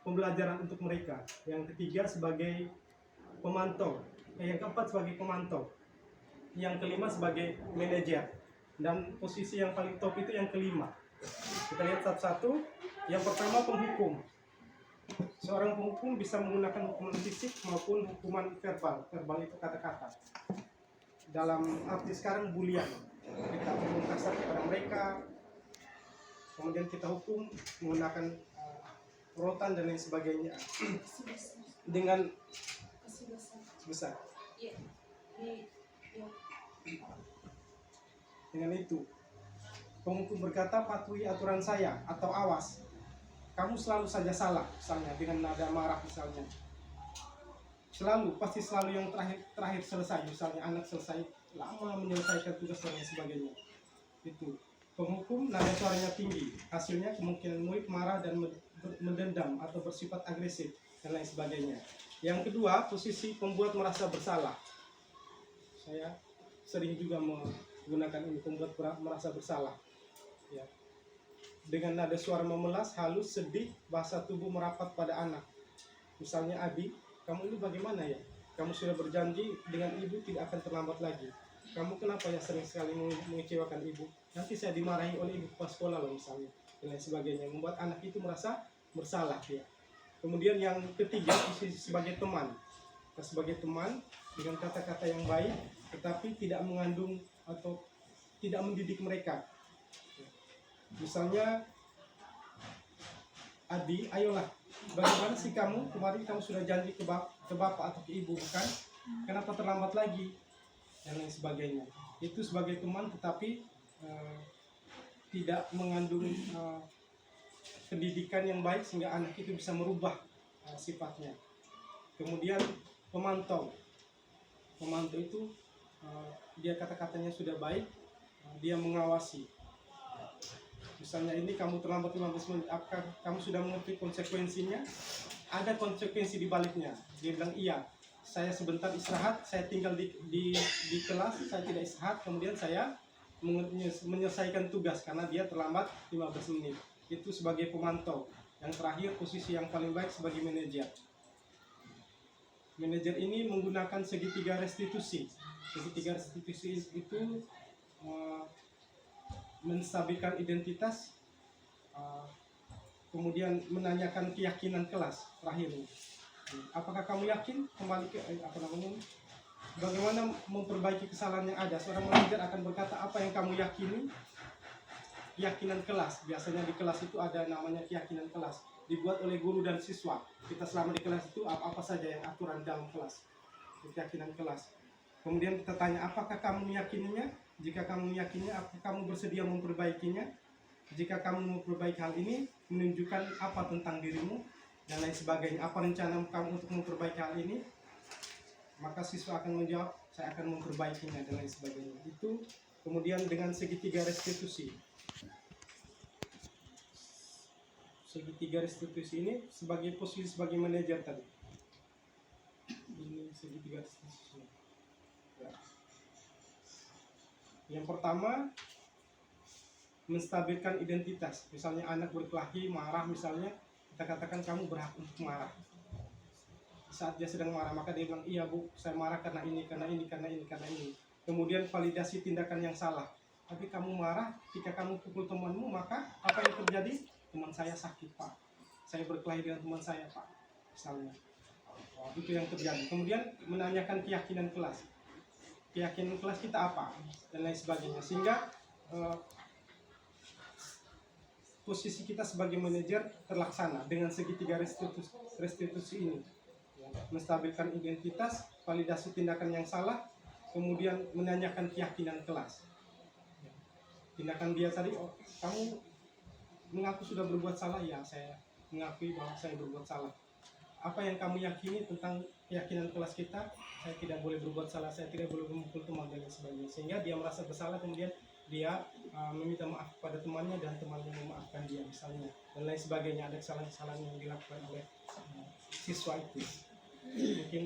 pembelajaran untuk mereka. Yang ketiga sebagai pemantau, yang keempat sebagai pemantau, yang kelima sebagai manajer, dan posisi yang paling top itu yang kelima. Kita lihat satu-satu. Yang pertama, penghukum. Seorang penghukum bisa menggunakan hukuman fisik maupun hukuman verbal. Verbal itu kata-kata. Dalam arti sekarang bulian, kita hukum kasar kepada mereka, kemudian kita hukum menggunakan rotan dan lain sebagainya dengan besar. Dengan itu penghukum berkata, patuhi aturan saya, atau awas, kamu selalu saja salah, misalnya dengan nada marah misalnya. Pasti selalu yang terakhir selesai, misalnya anak selesai lama menyelesaikan tugas dan lain sebagainya. Itu penghukum nada suaranya tinggi, hasilnya kemungkinan murid marah dan mendendam atau bersifat agresif dan lain sebagainya. Yang kedua, posisi pembuat merasa bersalah. Saya sering juga menggunakan ini, pembuat merasa bersalah, ya. Dengan nada suara memelas, halus, sedih, bahasa tubuh merapat pada anak. Misalnya, Abi, kamu ini bagaimana ya? Kamu sudah berjanji dengan ibu tidak akan terlambat lagi. Kamu kenapa ya sering sekali mengecewakan ibu? Nanti saya dimarahi oleh ibu pas sekolah loh misalnya. Dan lain sebagainya. Membuat anak itu merasa bersalah ya. Kemudian yang ketiga, sebagai teman. Kita sebagai teman dengan kata-kata yang baik, tetapi tidak mengandung atau tidak mendidik mereka. Misalnya, Adi, ayolah, bagaimana sih kamu? Kemarin kamu sudah janji ke bapak atau ke ibu, bukan? Kenapa terlambat lagi? Dan lain sebagainya. Itu sebagai teman, tetapi tidak mengandung pendidikan yang baik sehingga anak itu bisa merubah sifatnya. Kemudian pemantau. Pemantau itu dia kata-katanya sudah baik, dia mengawasi. Misalnya ini kamu terlambat 15 menit, apakah kamu sudah mengerti konsekuensinya? Ada konsekuensi di baliknya. Dia bilang iya, saya sebentar istirahat, saya tinggal di kelas, saya tidak istirahat, kemudian saya menyelesaikan tugas karena dia terlambat 15 menit. Itu sebagai pemantau. Yang terakhir, posisi yang paling baik sebagai manajer. Manajer ini menggunakan segitiga restitusi. Segitiga restitusi itu menstabilkan identitas, kemudian menanyakan keyakinan kelas. Terakhir, apakah kamu yakin kembali ke bagaimana memperbaiki kesalahan yang ada? Seorang manajer akan berkata apa yang kamu yakini. Keyakinan kelas, biasanya di kelas itu ada namanya keyakinan kelas, dibuat oleh guru dan siswa. Kita selama di kelas itu apa saja yang aturan dalam kelas, keyakinan kelas. Kemudian kita tanya, apakah kamu meyakininya? Jika kamu meyakininya, apakah kamu bersedia memperbaikinya? Jika kamu memperbaiki hal ini, menunjukkan apa tentang dirimu, dan lain sebagainya. Apa rencana kamu untuk memperbaiki hal ini? Maka siswa akan menjawab, saya akan memperbaikinya, dan lain sebagainya. Itu kemudian dengan segitiga restitusi. Segitiga restitusi ini sebagai posisi sebagai manajer tadi. Ini segitiga restitusi. Ya. Yang pertama, menstabilkan identitas. Misalnya anak berkelahi, marah misalnya, kita katakan kamu berhak untuk marah. Saat dia sedang marah, maka dia bilang, iya bu, saya marah karena ini, karena ini, karena ini, karena ini. Kemudian validasi tindakan yang salah. Tapi kamu marah, jika kamu pukul temanmu, maka apa yang terjadi? Teman saya sakit pak, saya berkelahi dengan teman saya pak, misalnya. Itu yang terjadi. Kemudian menanyakan keyakinan kelas. Keyakinan kelas kita apa? Dan lain sebagainya. Sehingga posisi kita sebagai manajer terlaksana dengan segitiga restitusi ini. Menstabilkan identitas, validasi tindakan yang salah, kemudian menanyakan keyakinan kelas. Tindakan dia tadi, oh, kamu mengaku sudah berbuat salah, ya saya mengakui bahwa saya berbuat salah. Apa yang kamu yakini tentang keyakinan kelas kita? Saya tidak boleh berbuat salah, saya tidak boleh memukul teman dan sebagainya. Sehingga dia merasa bersalah, kemudian dia meminta maaf pada temannya dan temannya memaafkan dia misalnya, dan lain sebagainya. Ada kesalahan-kesalahan yang dilakukan oleh siswa itu. Mungkin